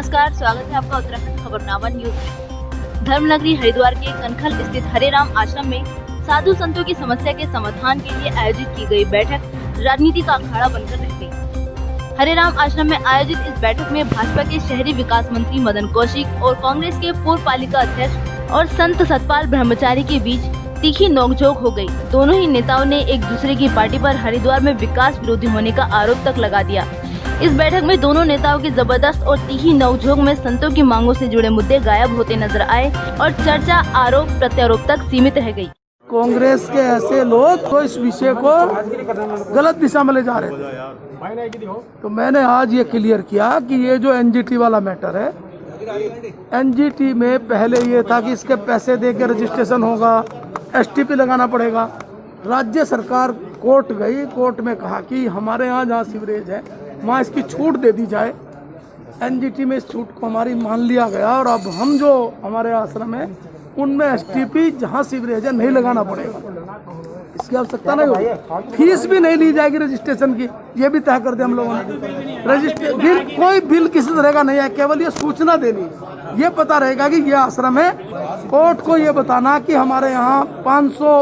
नमस्कार, स्वागत है आपका उत्तराखंड खबरनामा न्यूज में। धर्मनगरी हरिद्वार के कनखल स्थित हरे राम आश्रम में साधु संतों की समस्या के समाधान के लिए आयोजित की गई बैठक राजनीति का अखाड़ा बनकर रह गई। हरे राम आश्रम में आयोजित इस बैठक में भाजपा के शहरी विकास मंत्री मदन कौशिक और कांग्रेस के पूर्व पालिका अध्यक्ष और संत सतपाल ब्रह्मचारी के बीच तीखी नोकझोंक हो गई। दोनों ही नेताओं ने एक दूसरे की पार्टी पर हरिद्वार में विकास विरोधी होने का आरोप तक लगा दिया। इस बैठक में दोनों नेताओं की जबरदस्त और तीखी नोकझोंक में संतों की मांगों से जुड़े मुद्दे गायब होते नजर आए और चर्चा आरोप प्रत्यारोप तक सीमित रह गई। कांग्रेस के ऐसे लोग तो इस विषय को गलत दिशा में ले जा रहे थे, तो मैंने आज ये क्लियर किया कि ये जो एनजीटी वाला मैटर है, एनजीटी में पहले ये था कि इसके पैसे दे के रजिस्ट्रेशन होगा, एसटीपी लगाना पड़ेगा। राज्य सरकार कोर्ट गई, कोर्ट में कहा कि हमारे यहाँ जहाँ सीवरेज है वहाँ इसकी छूट दे दी जाए। एनजीटी में इस छूट को हमारी मान लिया गया और अब हम जो हमारे आश्रम है उनमें एसटीपी जहाँ सीवरेज है नहीं लगाना पड़ेगा, इसकी आवश्यकता नहीं होगी। फीस भी नहीं ली जाएगी रजिस्ट्रेशन की, ये भी तय कर दिया हम लोगों ने। रजिस्ट्रेशन बिल, कोई बिल किसी तरह का नहीं है, केवल ये सूचना देनी है। ये पता रहेगा कि ये आश्रम है, कोर्ट को ये बताना कि हमारे यहाँ 500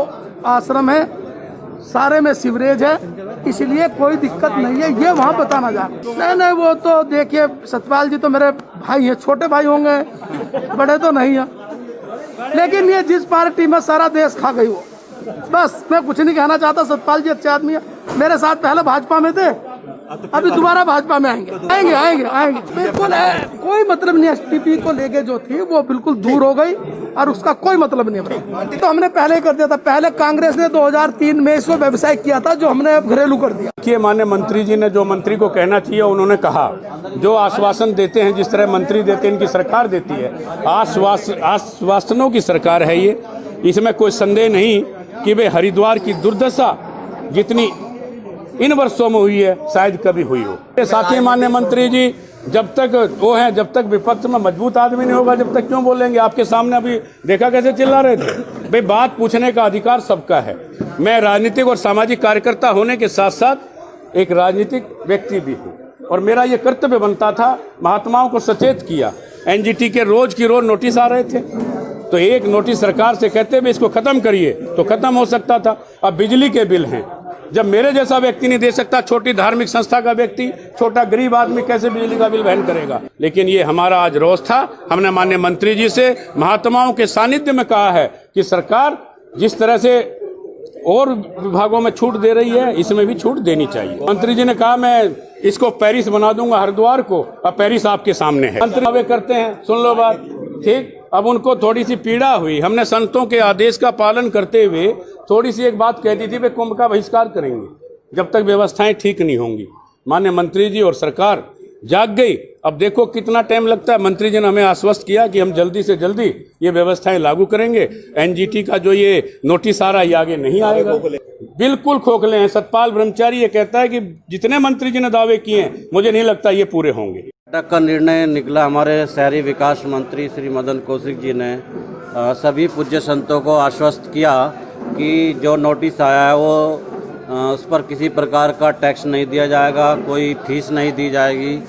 आश्रम है, सारे में सीवरेज है, इसलिए कोई दिक्कत नहीं है, ये वहाँ बताना जाए। नहीं, वो तो देखिए, सतपाल जी तो मेरे भाई हैं, छोटे भाई होंगे, बड़े तो नहीं है, लेकिन ये जिस पार्टी में सारा देश खा गई वो, बस मैं कुछ नहीं कहना चाहता। सतपाल जी अच्छे आदमी है, मेरे साथ पहले भाजपा में थे, अभी दोबारा भाजपा में आएंगे। बिल्कुल कोई मतलब नहीं, एसटीपी को लेके जो थी वो बिल्कुल दूर हो गई और उसका कोई मतलब नहीं है। तो हमने पहले कर दिया था, पहले कांग्रेस ने 2003 में इसको व्यवसाय किया था, जो हमने अब घरेलू कर दिया। देखिए, माननीय मंत्री जी ने जो मंत्री को कहना चाहिए उन्होंने कहा। जो आश्वासन देते हैं, जिस तरह मंत्री देते हैं, इनकी सरकार देती है, आश्वासनों की सरकार है ये। इसमें कोई संदेह नहीं कि वे हरिद्वार की दुर्दशा जितनी इन वर्षों में हुई है शायद कभी हुई हो। साथ ही माननीय मंत्री जी जब तक वो हैं, जब तक विपक्ष में मजबूत आदमी नहीं होगा, जब तक क्यों बोलेंगे? आपके सामने अभी देखा कैसे चिल्ला रहे थे। भाई, बात पूछने का अधिकार सबका है। मैं राजनीतिक और सामाजिक कार्यकर्ता होने के साथ साथ एक राजनीतिक व्यक्ति भी हूँ और मेरा ये कर्तव्य बनता था, महात्माओं को सचेत किया। एनजीटी के रोज की रोज नोटिस आ रहे थे, तो एक नोटिस सरकार से कहते हुए इसको खत्म करिए तो खत्म हो सकता था। अब बिजली के बिल हैं, जब मेरे जैसा व्यक्ति नहीं दे सकता, छोटी धार्मिक संस्था का व्यक्ति, छोटा गरीब आदमी कैसे बिजली का बिल वहन करेगा? लेकिन ये हमारा आज रोज था। हमने माननीय मंत्री जी से महात्माओं के सानिध्य में कहा है कि सरकार जिस तरह से और विभागों में छूट दे रही है, इसमें भी छूट देनी चाहिए। मंत्री जी ने कहा मैं इसको पेरिस बना दूंगा हरिद्वार को, अब पेरिस आपके सामने है। मंत्री दावे करते हैं, सुन लो बात, ठीक। अब उनको थोड़ी सी पीड़ा हुई, हमने संतों के आदेश का पालन करते हुए थोड़ी सी एक बात कह दी थी, वे कुंभ का बहिष्कार करेंगे जब तक व्यवस्थाएं ठीक नहीं होंगी। माननीय मंत्री जी और सरकार जाग गई। अब देखो कितना टाइम लगता है। मंत्री जी ने हमें आश्वस्त किया कि हम जल्दी से जल्दी ये व्यवस्थाएं लागू करेंगे। एनजीटी का जो ये नोटिस आ रहा है ये आगे नहीं आएगा। बिल्कुल खोखले हैं। सतपाल ब्रह्मचारी ये कहता है कि जितने मंत्री जी ने दावे किए हैं, मुझे नहीं लगता ये पूरे होंगे। बैठक का निर्णय निकला, हमारे शहरी विकास मंत्री श्री मदन कौशिक जी ने सभी पूज्य संतों को आश्वस्त किया कि जो नोटिस आया है वो उस पर किसी प्रकार का टैक्स नहीं दिया जाएगा, कोई फीस नहीं दी जाएगी।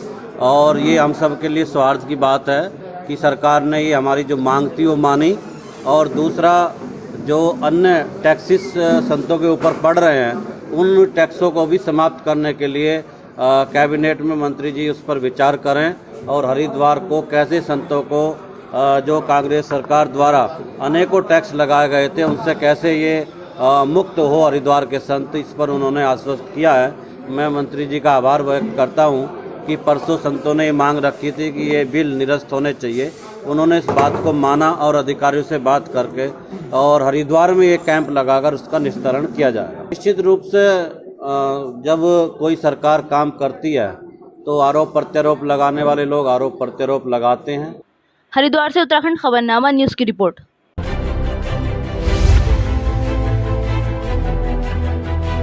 और ये हम सब के लिए स्वार्थ की बात है कि सरकार ने ये हमारी जो मांग थी वो मानी। और दूसरा, जो अन्य टैक्सेस संतों के ऊपर पड़ रहे हैं, उन टैक्सों को भी समाप्त करने के लिए कैबिनेट में मंत्री जी उस पर विचार करें और हरिद्वार को कैसे संतों को जो कांग्रेस सरकार द्वारा अनेकों टैक्स लगाए गए थे उनसे कैसे ये मुक्त हो हरिद्वार के संत, इस पर उन्होंने आश्वस्त किया है। मैं मंत्री जी का आभार व्यक्त करता हूं कि परसों संतों ने ये मांग रखी थी कि ये बिल निरस्त होने चाहिए। उन्होंने इस बात को माना और अधिकारियों से बात करके और हरिद्वार में ये कैंप लगाकर उसका निस्तारण किया जाएगा। निश्चित रूप से जब कोई सरकार काम करती है तो आरोप प्रत्यारोप लगाने वाले लोग आरोप प्रत्यारोप लगाते हैं। हरिद्वार से उत्तराखंड खबरनामा न्यूज की रिपोर्ट।